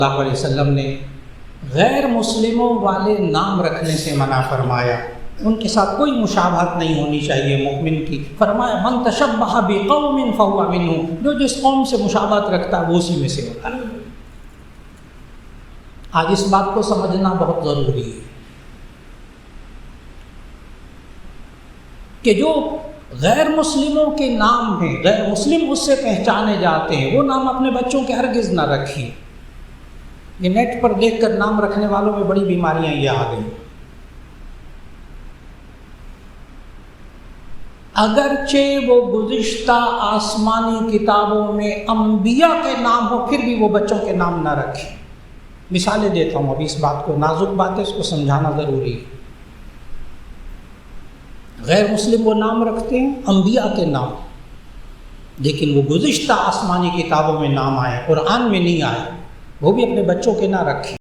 اللہ علیہ وسلم نے غیر مسلموں والے نام رکھنے سے منع فرمایا، ان کے ساتھ کوئی مشابہت نہیں ہونی چاہیے مومن کی۔ فرمایا من تشبہ بقوم فہو منہم، جو جس قوم سے مشابہت رکھتا ہے وہ اسی میں سے ہوتا ہے۔ آج اس بات کو سمجھنا بہت ضروری ہے کہ جو غیر مسلموں کے نام ہیں، غیر مسلم اس سے پہچانے جاتے ہیں، وہ نام اپنے بچوں کے ہرگز نہ رکھیں۔ یہ نیٹ پر دیکھ کر نام رکھنے والوں میں بڑی بیماریاں یہ آ گئی۔ اگرچہ وہ گزشتہ آسمانی کتابوں میں انبیاء کے نام ہو، پھر بھی وہ بچوں کے نام نہ رکھیں۔ مثالیں دیتا ہوں، ابھی اس بات کو، نازک بات ہے، اس کو سمجھانا ضروری ہے۔ غیر مسلم وہ نام رکھتے ہیں انبیاء کے نام، لیکن وہ گزشتہ آسمانی کتابوں میں نام آئے، قرآن میں نہیں آئے، وہ بھی اپنے بچوں کے نہ رکھیں۔